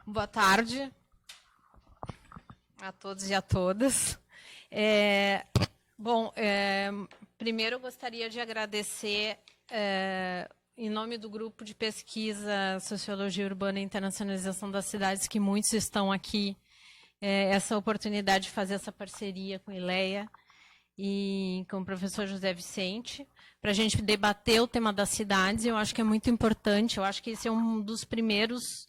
Boa tarde a todos e a todas. Primeiro eu gostaria de agradecer, em nome do grupo de pesquisa Sociologia Urbana e Internacionalização das Cidades, que muitos estão aqui, essa oportunidade de fazer essa parceria com a ILEA e com o professor José Vicente, para a gente debater o tema das cidades. Eu acho que é muito importante, eu acho que esse é um dos primeiros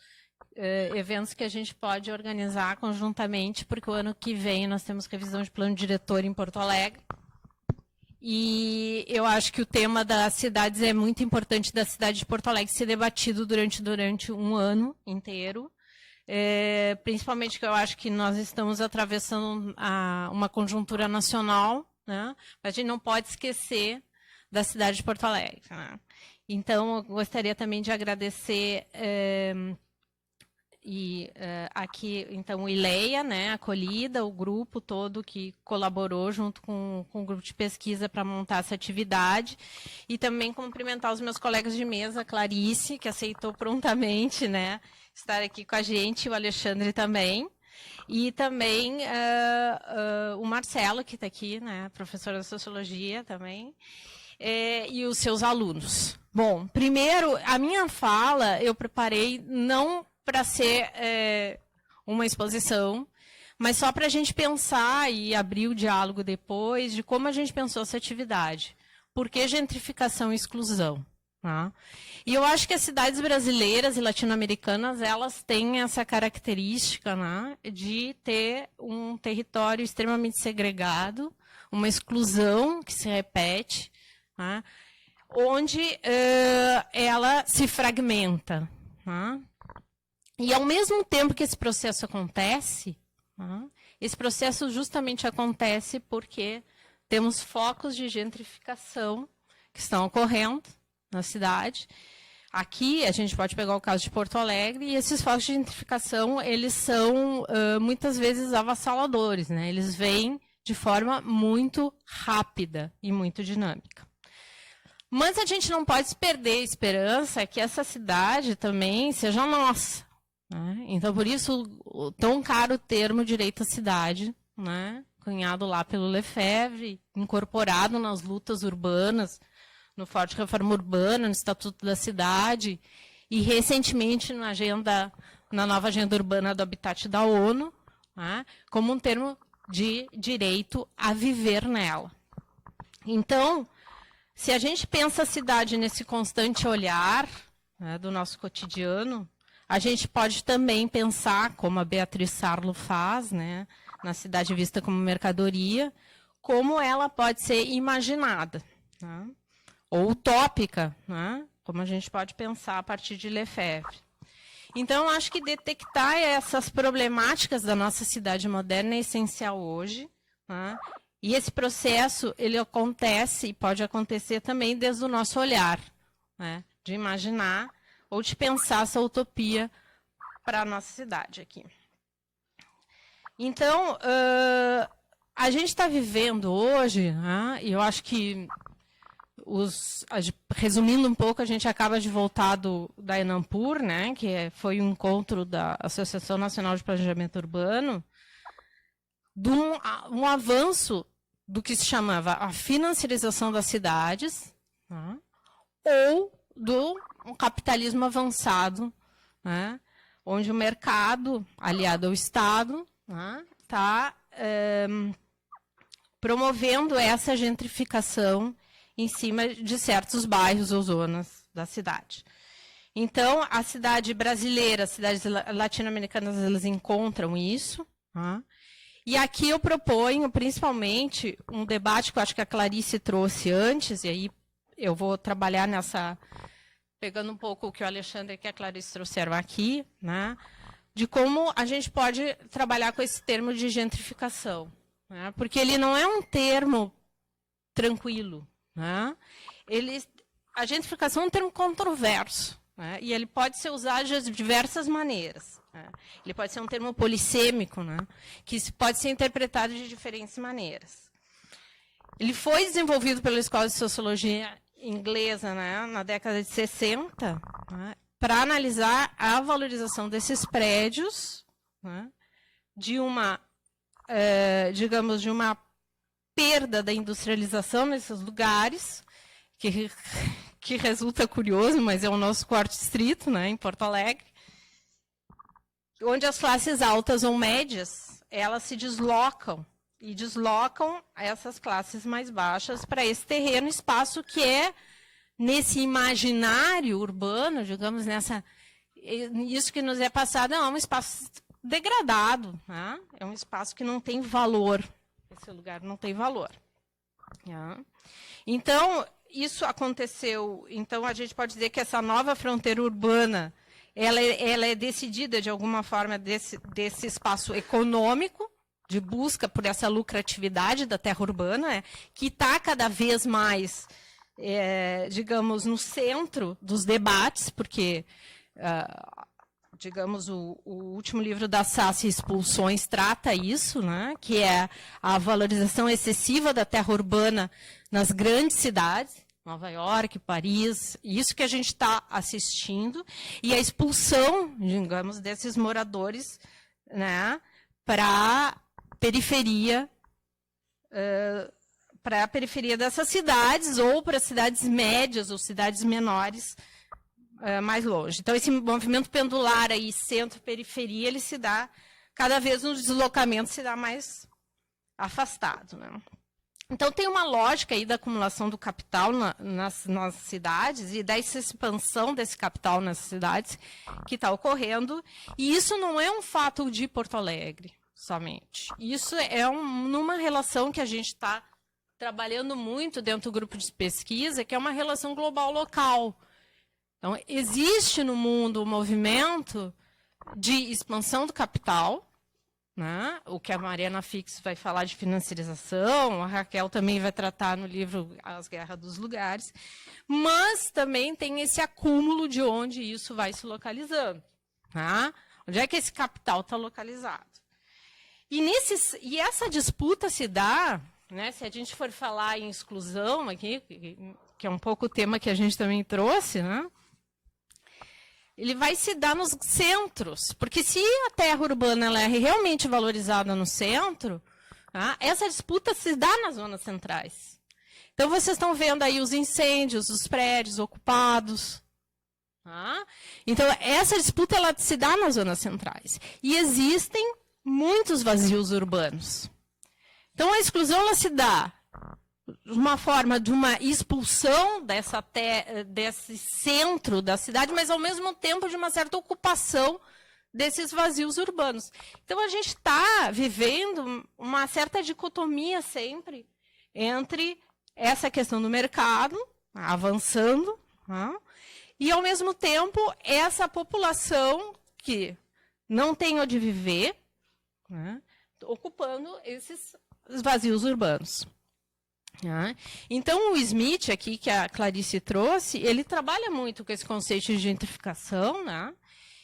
eventos que a gente pode organizar conjuntamente, porque o ano que vem nós temos revisão de plano diretor em Porto Alegre. E eu acho que o tema das cidades é muito importante, da cidade de Porto Alegre ser debatido durante um ano inteiro. Principalmente que eu acho que nós estamos atravessando uma conjuntura nacional, né? A gente não pode esquecer da cidade de Porto Alegre, né? Então, eu gostaria também de agradecer aqui, então, o ILEA, né, acolhida, o grupo todo que colaborou junto com o grupo de pesquisa para montar essa atividade, e também cumprimentar os meus colegas de mesa, Clarice, que aceitou prontamente, né, estar aqui com a gente, o Alexandre também, e também o Marcelo, que está aqui, né, professor de Sociologia também, e os seus alunos. Bom, primeiro, a minha fala eu preparei não para ser uma exposição, mas só para a gente pensar e abrir o diálogo depois de como a gente pensou essa atividade. Por que gentrificação e exclusão? Tá? E eu acho que as cidades brasileiras e latino-americanas, elas têm essa característica, né, de ter um território extremamente segregado, uma exclusão que se repete, né, onde ela se fragmenta. Tá? E, ao mesmo tempo que esse processo acontece, esse processo justamente acontece porque temos focos de gentrificação que estão ocorrendo na cidade. Aqui, a gente pode pegar o caso de Porto Alegre, e esses focos de gentrificação, eles são, muitas vezes, avassaladores, né? Eles vêm de forma muito rápida e muito dinâmica. Mas a gente não pode perder a esperança que essa cidade também seja nossa. Então, por isso, o tão caro termo direito à cidade, né, cunhado lá pelo Lefebvre, incorporado nas lutas urbanas, no Forte Reforma Urbana, no Estatuto da Cidade, e recentemente na nova agenda urbana do Habitat da ONU, né, como um termo de direito a viver nela. Então, se a gente pensa a cidade nesse constante olhar, né, do nosso cotidiano, a gente pode também pensar, como a Beatriz Sarlo faz, né, na cidade vista como mercadoria, como ela pode ser imaginada, né, ou utópica, né, como a gente pode pensar a partir de Lefebvre. Então, eu acho que detectar essas problemáticas da nossa cidade moderna é essencial hoje, né, e esse processo ele acontece e pode acontecer também desde o nosso olhar, né, de imaginar ou de pensar essa utopia para a nossa cidade aqui. Então, a gente está vivendo hoje, né, e eu acho que, resumindo um pouco, a gente acaba de voltar da Enampur, né, que foi um encontro da Associação Nacional de Planejamento Urbano, de um avanço do que se chamava a financiarização das cidades, né, ou do capitalismo avançado, né, onde o mercado, aliado ao Estado, está promovendo essa gentrificação em cima de certos bairros ou zonas da cidade. Então, a cidade brasileira, as cidades latino-americanas, elas encontram isso. E aqui eu proponho, principalmente, um debate que eu acho que a Clarice trouxe antes, e aí eu vou trabalhar nessa, pegando um pouco o que o Alexandre e a Clarice trouxeram aqui, né, de como a gente pode trabalhar com esse termo de gentrificação, né, porque ele não é um termo tranquilo, né, a gentrificação é um termo controverso, né, e ele pode ser usado de diversas maneiras, né. Ele pode ser um termo polissêmico, né, que pode ser interpretado de diferentes maneiras. Ele foi desenvolvido pela Escola de Sociologia inglesa, né, na década de 60, né, para analisar a valorização desses prédios, né, de uma, digamos, de uma perda da industrialização nesses lugares, que resulta curioso, mas é o nosso quarto distrito, né, em Porto Alegre, onde as classes altas ou médias, elas se deslocam, e deslocam essas classes mais baixas para esse terreno, espaço que é, nesse imaginário urbano, digamos, isso que nos é passado, é um espaço degradado, né? É um espaço que não tem valor, esse lugar não tem valor. Né? Então, isso aconteceu, então a gente pode dizer que essa nova fronteira urbana, ela é decidida de alguma forma desse espaço econômico, de busca por essa lucratividade da terra urbana, que está cada vez mais, digamos, no centro dos debates, porque, digamos, o último livro da Sassi, Expulsões, trata isso, né, que é a valorização excessiva da terra urbana nas grandes cidades, Nova York, Paris, isso que a gente está assistindo, e a expulsão, digamos, desses moradores, né, para a periferia dessas cidades, ou para cidades médias ou cidades menores, mais longe. Então, esse movimento pendular aí, centro-periferia, ele se dá, cada vez no deslocamento, se dá mais afastado. Né? Então, tem uma lógica aí da acumulação do capital nas cidades e da expansão desse capital nas cidades que está ocorrendo, e isso não é um fato de Porto Alegre somente. Isso é numa relação que a gente está trabalhando muito dentro do grupo de pesquisa, que é uma relação global-local. Então, existe no mundo um movimento de expansão do capital, né? O que a Mariana Fix vai falar de financiarização, a Raquel também vai tratar no livro As Guerras dos Lugares, mas também tem esse acúmulo de onde isso vai se localizando. Tá? Onde é que esse capital está localizado? E essa disputa se dá, né, se a gente for falar em exclusão aqui, que é um pouco o tema que a gente também trouxe, né, ele vai se dar nos centros, porque se a terra urbana ela é realmente valorizada no centro, tá, essa disputa se dá nas zonas centrais. Então, vocês estão vendo aí os incêndios, os prédios ocupados. Tá? Então, essa disputa ela se dá nas zonas centrais. E existem muitos vazios urbanos. Então, a exclusão ela se dá de uma forma de uma expulsão desse centro da cidade, mas, ao mesmo tempo, de uma certa ocupação desses vazios urbanos. Então, a gente está vivendo uma certa dicotomia sempre entre essa questão do mercado avançando, né, e, ao mesmo tempo, essa população que não tem onde viver, né, ocupando esses vazios urbanos. Né? Então, o Smith, aqui, que a Clarice trouxe, ele trabalha muito com esse conceito de gentrificação, né?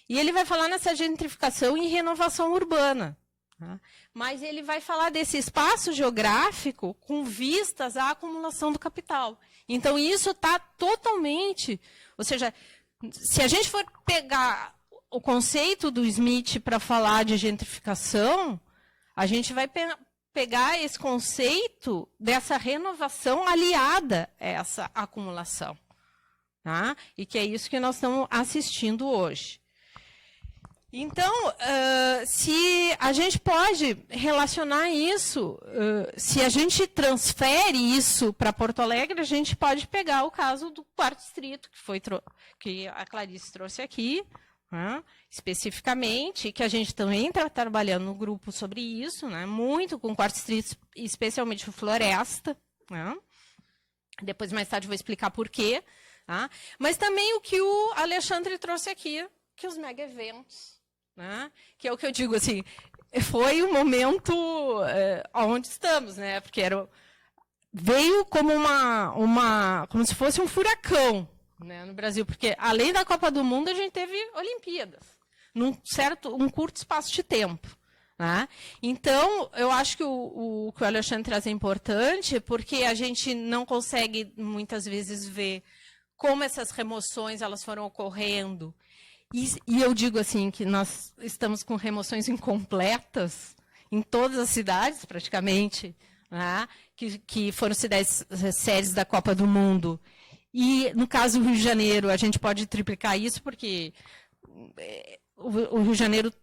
E ele vai falar nessa gentrificação em renovação urbana. Né? Mas ele vai falar desse espaço geográfico com vistas à acumulação do capital. Então, isso está totalmente... Ou seja, se a gente for pegar o conceito do Smith para falar de gentrificação, a gente vai pegar esse conceito dessa renovação aliada a essa acumulação. Tá? E que é isso que nós estamos assistindo hoje. Então, se a gente pode relacionar isso, se a gente transfere isso para Porto Alegre, a gente pode pegar o caso do quarto distrito, que a Clarice trouxe aqui, né, especificamente, que a gente também está trabalhando no grupo sobre isso, né, muito com o quarto distrito, especialmente o Floresta. Né, depois, mais tarde, vou explicar por quê. Tá, mas também o que o Alexandre trouxe aqui, que os mega-eventos. Né? Que é o que eu digo, assim, foi o momento onde estamos, né? Porque veio como como se fosse um furacão, né, no Brasil, porque além da Copa do Mundo a gente teve Olimpíadas, um curto espaço de tempo. Né? Então, eu acho que o que o Alexandre traz é importante, porque a gente não consegue muitas vezes ver como essas remoções elas foram ocorrendo E eu digo assim, que nós estamos com remoções incompletas em todas as cidades, praticamente, né, que foram sedes da Copa do Mundo. E, no caso do Rio de Janeiro, a gente pode triplicar isso, porque o Rio de Janeiro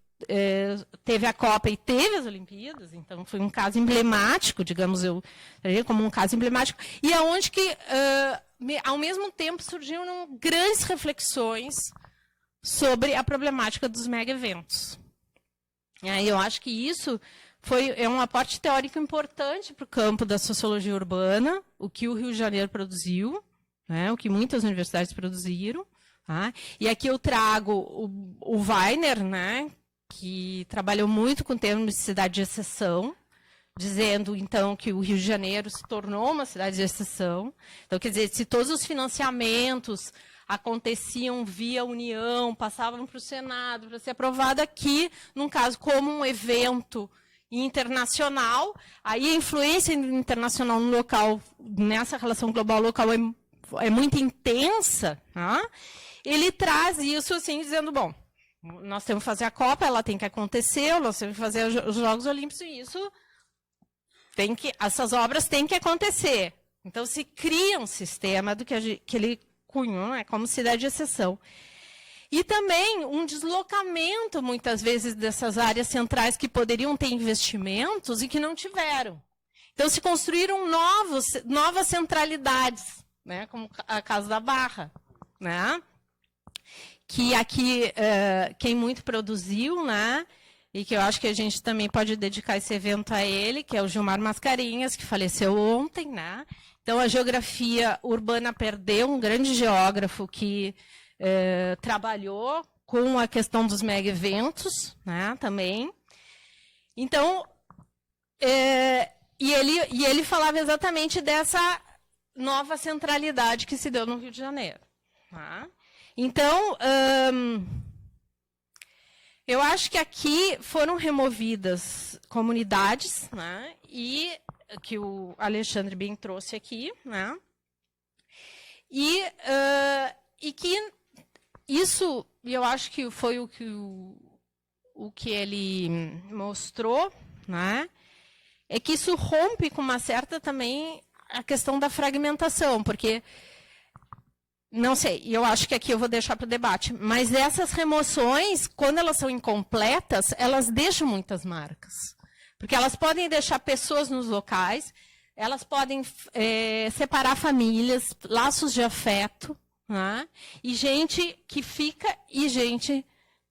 teve a Copa e teve as Olimpíadas, então foi um caso emblemático, digamos, como um caso emblemático, e aonde que, ao mesmo tempo, surgiram grandes reflexões sobre a problemática dos mega-eventos. Eu acho que isso é um aporte teórico importante para o campo da sociologia urbana, o que o Rio de Janeiro produziu, né, o que muitas universidades produziram. Tá? E aqui eu trago o Weiner, né, que trabalhou muito com o termo de cidade de exceção, dizendo, então, que o Rio de Janeiro se tornou uma cidade de exceção. Então, quer dizer, se todos os financiamentos aconteciam via União, passavam para o Senado para ser aprovado aqui, num caso como um evento internacional, aí a influência internacional no local, nessa relação global local, é muito intensa, tá? Ele traz isso assim, dizendo, bom, nós temos que fazer a Copa, ela tem que acontecer, nós temos que fazer os Jogos Olímpicos, e isso essas obras têm que acontecer. Então, se cria um sistema do que ele cunhou, né, como cidade de exceção. E também um deslocamento, muitas vezes, dessas áreas centrais que poderiam ter investimentos e que não tiveram. Então, se construíram novas centralidades, né, como a Casa da Barra, né, que aqui quem muito produziu, né, e que eu acho que a gente também pode dedicar esse evento a ele, que é o Gilmar Mascarenhas, que faleceu ontem, né. Então, a geografia urbana perdeu um grande geógrafo que trabalhou com a questão dos mega-eventos, né, também. Então, e ele falava exatamente dessa nova centralidade que se deu no Rio de Janeiro. Tá? Então, eu acho que aqui foram removidas comunidades, né, e que o Alexandre bem trouxe aqui, né, e que isso, eu acho que foi o que ele mostrou, né, é que isso rompe com uma certa também a questão da fragmentação, porque, não sei, eu acho que aqui eu vou deixar para o debate, mas essas remoções, quando elas são incompletas, elas deixam muitas marcas. Porque elas podem deixar pessoas nos locais, elas podem separar famílias, laços de afeto, né? E gente que fica e gente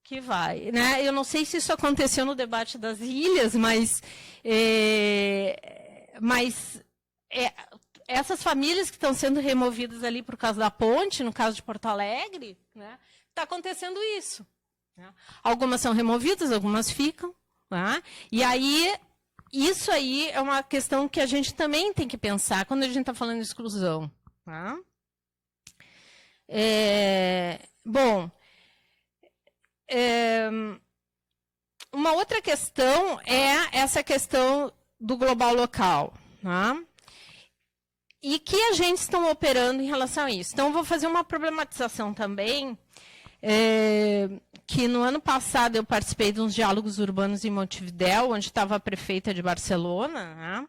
que vai. Né? Eu não sei se isso aconteceu no debate das ilhas, mas essas famílias que estão sendo removidas ali por causa da ponte, no caso de Porto Alegre, né, está acontecendo isso. Né? Algumas são removidas, algumas ficam. Tá? E aí, isso aí é uma questão que a gente também tem que pensar quando a gente está falando de exclusão. Tá? Bom, uma outra questão é essa questão do global local. Tá? E que agentes estão operando em relação a isso? Então, eu vou fazer uma problematização também, que no ano passado eu participei de uns diálogos urbanos em Montevidéu, onde estava a prefeita de Barcelona, né?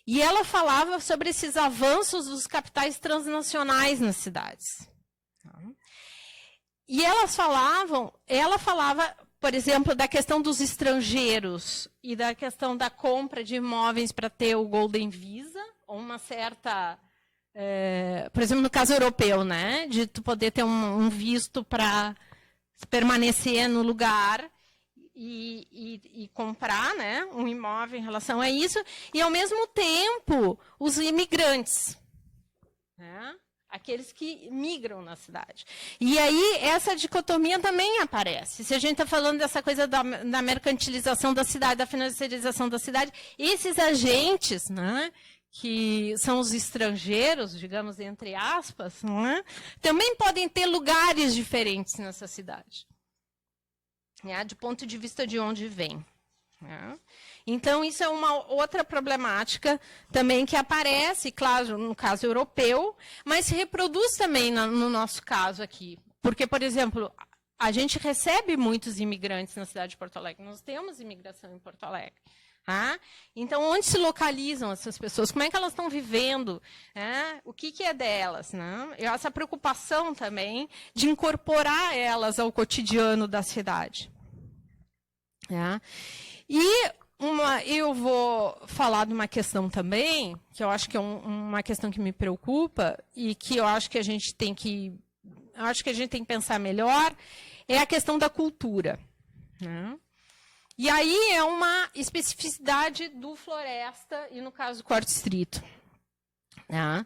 E ela falava sobre esses avanços dos capitais transnacionais nas cidades. E ela falava, por exemplo, da questão dos estrangeiros e da questão da compra de imóveis para ter o Golden Visa, ou uma certa, por exemplo, no caso europeu, né, de tu poder ter um visto para permanecer no lugar e comprar, né, um imóvel em relação a isso, e, ao mesmo tempo, os imigrantes, né, aqueles que migram na cidade. E aí, essa dicotomia também aparece. Se a gente está falando dessa coisa da mercantilização da cidade, da financiarização da cidade, esses agentes, né, que são os estrangeiros, digamos, entre aspas, né, também podem ter lugares diferentes nessa cidade, né, de ponto de vista de onde vem. Né. Então, isso é uma outra problemática também que aparece, claro, no caso europeu, mas se reproduz também no nosso caso aqui. Porque, por exemplo, a gente recebe muitos imigrantes na cidade de Porto Alegre. Nós temos imigração em Porto Alegre. Tá? Então, onde se localizam essas pessoas? Como é que elas estão vivendo? Né? O que é delas? Né? E essa preocupação também de incorporar elas ao cotidiano da cidade. Tá? E eu vou falar de uma questão também, que eu acho que é uma questão que me preocupa e que eu acho que a gente tem que pensar melhor, é a questão da cultura. Né? E aí é uma especificidade do Floresta e, no caso, do Quarto Distrito. Né?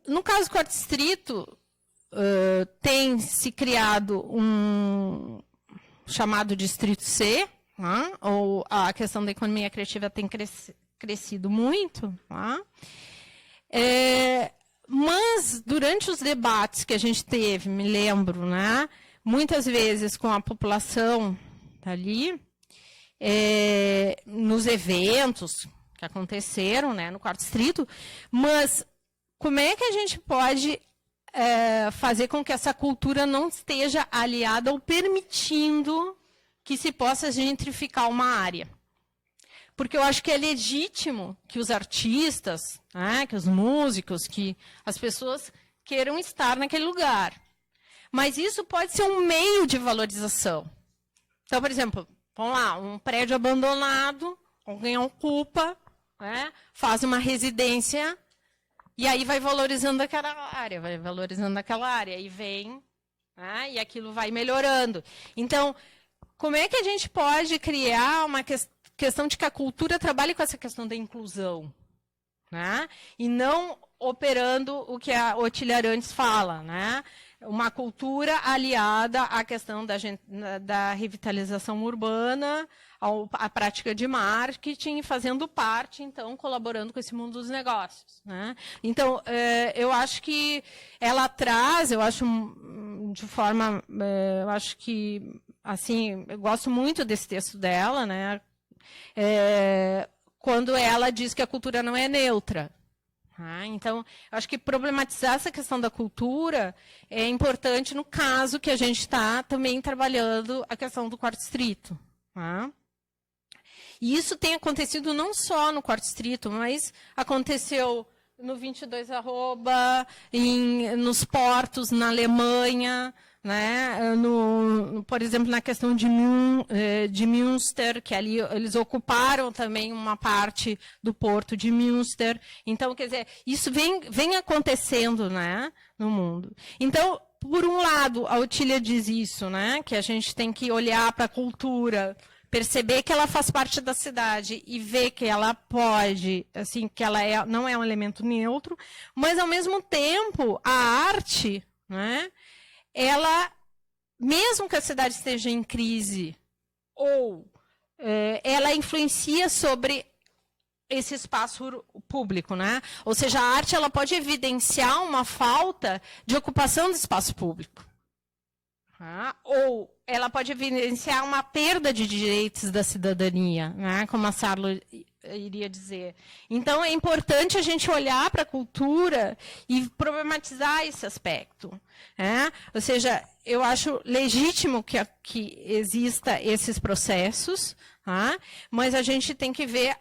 No caso do Quarto Distrito, tem se criado um chamado Distrito C, né? Ou a questão da economia criativa tem crescido muito. Né? Mas, durante os debates que a gente teve, me lembro, né? Muitas vezes com a população ali, nos eventos que aconteceram, né, no Quarto Distrito, mas como é que a gente pode fazer com que essa cultura não esteja aliada ou permitindo que se possa gentrificar uma área? Porque eu acho que é legítimo que os artistas, né, que os músicos, que as pessoas queiram estar naquele lugar. Mas isso pode ser um meio de valorização. Então, por exemplo, vamos lá, um prédio abandonado, alguém ocupa, né, faz uma residência, e aí vai valorizando aquela área, e vem, né, e aquilo vai melhorando. Então, como é que a gente pode criar uma questão de que a cultura trabalhe com essa questão da inclusão? Né, e não operando o que a Otília Arantes fala, né? Uma cultura aliada à questão da revitalização urbana, à prática de marketing, fazendo parte, então, colaborando com esse mundo dos negócios. Né? Então, eu acho que ela traz, eu acho de forma, eu acho que, assim, eu gosto muito desse texto dela, né? Quando ela diz que a cultura não é neutra. Então, eu acho que problematizar essa questão da cultura é importante no caso que a gente está também trabalhando a questão do Quarto Distrito. E isso tem acontecido não só no Quarto Distrito, mas aconteceu no 22 @, nos portos na Alemanha, né? Por exemplo, na questão de Münster, que ali eles ocuparam também uma parte do porto de Münster. Então, quer dizer, isso vem acontecendo, né, no mundo. Então, por um lado, a Otília diz isso, né, que a gente tem que olhar para a cultura, perceber que ela faz parte da cidade e ver que ela pode, assim, que ela não é um elemento neutro, mas, ao mesmo tempo, a arte, né, ela, mesmo que a cidade esteja em crise, ou ela influencia sobre esse espaço público, né? Ou seja, a arte ela pode evidenciar uma falta de ocupação do espaço público. Ou ela pode evidenciar uma perda de direitos da cidadania, né? Como a Sarlo iria dizer. Então, é importante a gente olhar para a cultura e problematizar esse aspecto. Né? Ou seja, eu acho legítimo que exista esses processos, mas a gente tem que ver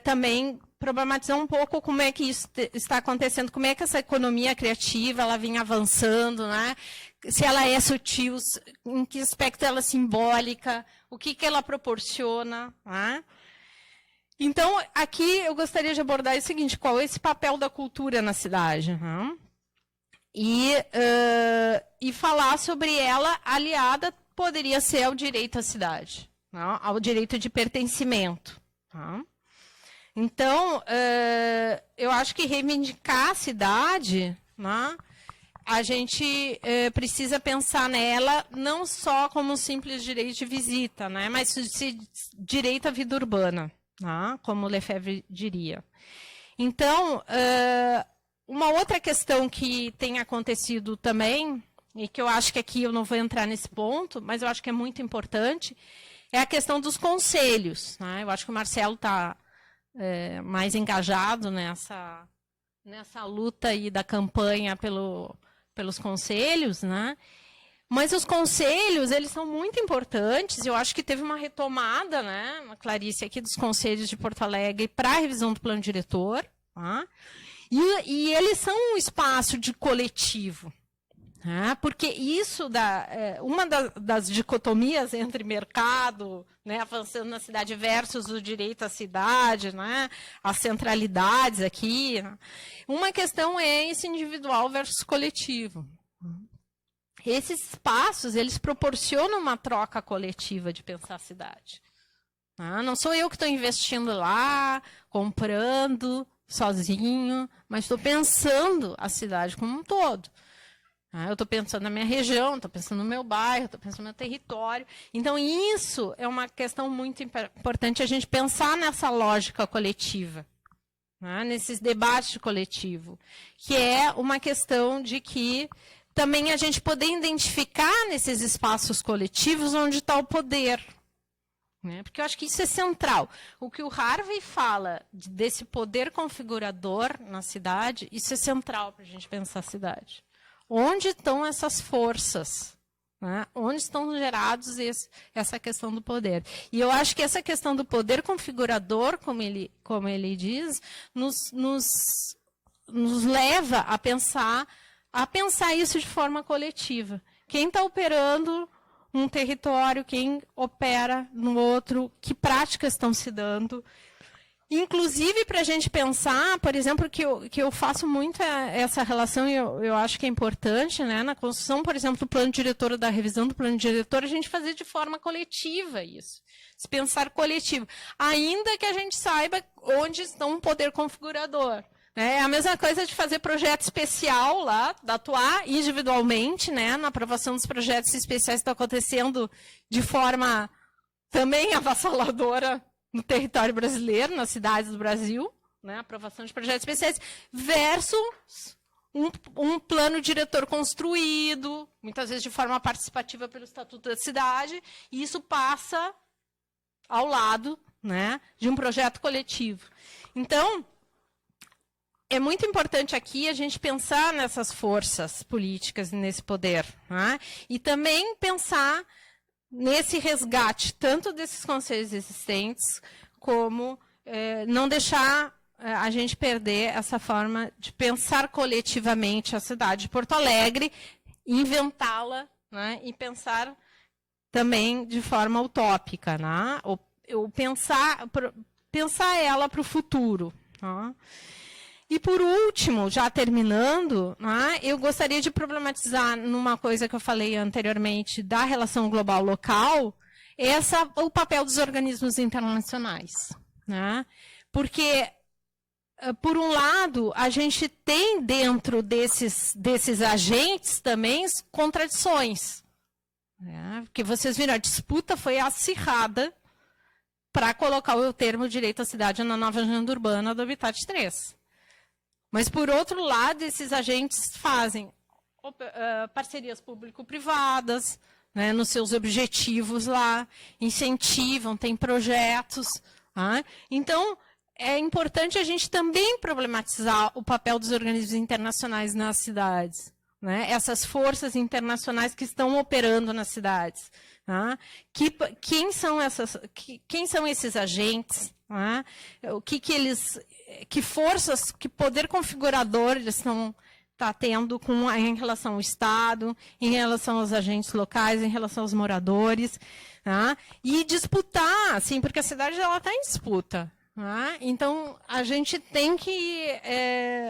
também problematizar um pouco como é que isso está acontecendo, como é que essa economia criativa ela vem avançando, né? Se ela é sutil, em que aspecto ela é simbólica, o que ela proporciona. Né? Então, aqui eu gostaria de abordar o seguinte, qual é esse papel da cultura na cidade? E falar sobre ela aliada poderia ser ao direito à cidade, ao direito de pertencimento. Então, eu acho que reivindicar a cidade, a gente precisa pensar nela não só como um simples direito de visita, mas direito à vida urbana, como Lefebvre diria. Então, uma outra questão que tem acontecido também, e que eu acho que aqui eu não vou entrar nesse ponto, mas eu acho que é muito importante, é a questão dos conselhos. Eu acho que o Marcelo está mais engajado nessa luta aí da campanha pelos conselhos, né? Mas os conselhos, eles são muito importantes. Eu acho que teve uma retomada, né, Clarice, aqui dos conselhos de Porto Alegre para a revisão do plano diretor. Tá? E eles são um espaço de coletivo. Tá? Porque isso, uma das dicotomias entre mercado, né, avançando na cidade versus o direito à cidade, né, as centralidades aqui, né? Uma questão é esse individual versus coletivo. Esses espaços, eles proporcionam uma troca coletiva de pensar a cidade. Não sou eu que estou investindo lá, comprando, sozinho, mas estou pensando a cidade como um todo. Eu estou pensando na minha região, estou pensando no meu bairro, estou pensando no meu território. Então, isso é uma questão muito importante, a gente pensar nessa lógica coletiva, nesses debates de coletivo, que é uma questão de que também a gente poder identificar nesses espaços coletivos onde está o poder. Né? Porque eu acho que isso é central. O que o Harvey fala desse poder configurador na cidade, isso é central para a gente pensar a cidade. Onde estão essas forças? Né? Onde estão gerados essa questão do poder? E eu acho que essa questão do poder configurador, como ele diz, nos leva a pensar isso de forma coletiva. Quem está operando um território, quem opera no outro, que práticas estão se dando. Inclusive, para a gente pensar, por exemplo, que eu faço muito essa relação, e eu acho que é importante, né, na construção, por exemplo, do plano diretor, da revisão do plano diretor, a gente fazer de forma coletiva isso. Se pensar coletivo. Ainda que a gente saiba onde está um poder configurador. É a mesma coisa de fazer projeto especial lá, de atuar individualmente, né, na aprovação dos projetos especiais que estão acontecendo de forma também avassaladora no território brasileiro, nas cidades do Brasil, né, aprovação de projetos especiais, versus um plano diretor construído, muitas vezes de forma participativa pelo Estatuto da Cidade, e isso passa ao lado, né, de um projeto coletivo. Então, é muito importante aqui a gente pensar nessas forças políticas e nesse poder. Né? E também pensar nesse resgate, tanto desses conselhos existentes, como não deixar a gente perder essa forma de pensar coletivamente a cidade de Porto Alegre, inventá-la, né? E pensar também de forma utópica, né? ou pensar ela para o futuro. Né? E, por último, já terminando, né, eu gostaria de problematizar numa coisa que eu falei anteriormente da relação global-local, o papel dos organismos internacionais. Né? Porque, por um lado, a gente tem dentro desses agentes também contradições. Né? Porque vocês viram, a disputa foi acirrada para colocar o termo direito à cidade na nova agenda urbana do Habitat 3. Mas, por outro lado, esses agentes fazem parcerias público-privadas, né, nos seus objetivos lá, incentivam, tem projetos. Tá? Então, é importante a gente também problematizar o papel dos organismos internacionais nas cidades. Né? Essas forças internacionais que estão operando nas cidades. Tá? Quem são esses agentes? Tá? Que forças, que poder configurador eles estão tendo em relação ao Estado, em relação aos agentes locais, em relação aos moradores. Tá? E disputar, assim, porque a cidade está em disputa. Tá? Então, a gente tem que...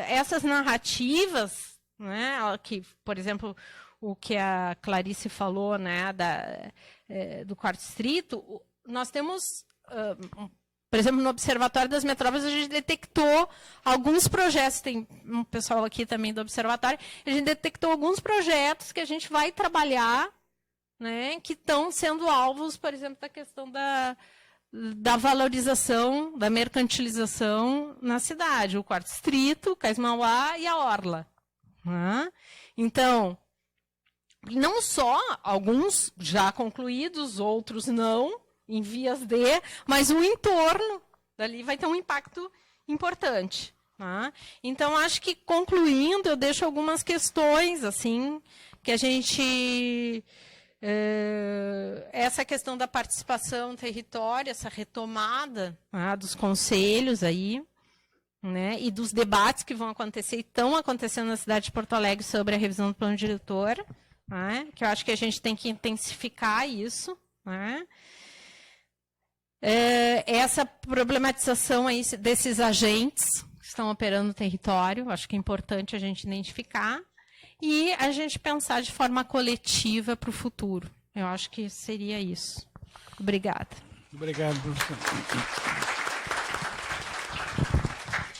essas narrativas, né, que, por exemplo, o que a Clarice falou, né, do quarto distrito, nós temos... por exemplo, no Observatório das Metrópoles, a gente detectou alguns projetos, tem um pessoal aqui também do Observatório, a gente detectou alguns projetos que a gente vai trabalhar, né, que estão sendo alvos, por exemplo, da questão da valorização, da mercantilização na cidade. O quarto distrito, o Cais Mauá e a Orla. Né? Então, não só alguns já concluídos, outros não, em vias de, mas o entorno dali vai ter um impacto importante. Tá? Então, acho que, concluindo, eu deixo algumas questões, assim, que a gente... essa questão da participação no território, essa retomada, tá, dos conselhos aí, né, e dos debates que vão acontecer e estão acontecendo na cidade de Porto Alegre sobre a revisão do plano diretor, né, que eu acho que a gente tem que intensificar isso, né. Essa problematização aí desses agentes que estão operando no território, acho que é importante a gente identificar, e a gente pensar de forma coletiva para o futuro. Eu acho que seria isso. Obrigada. Obrigado, professor.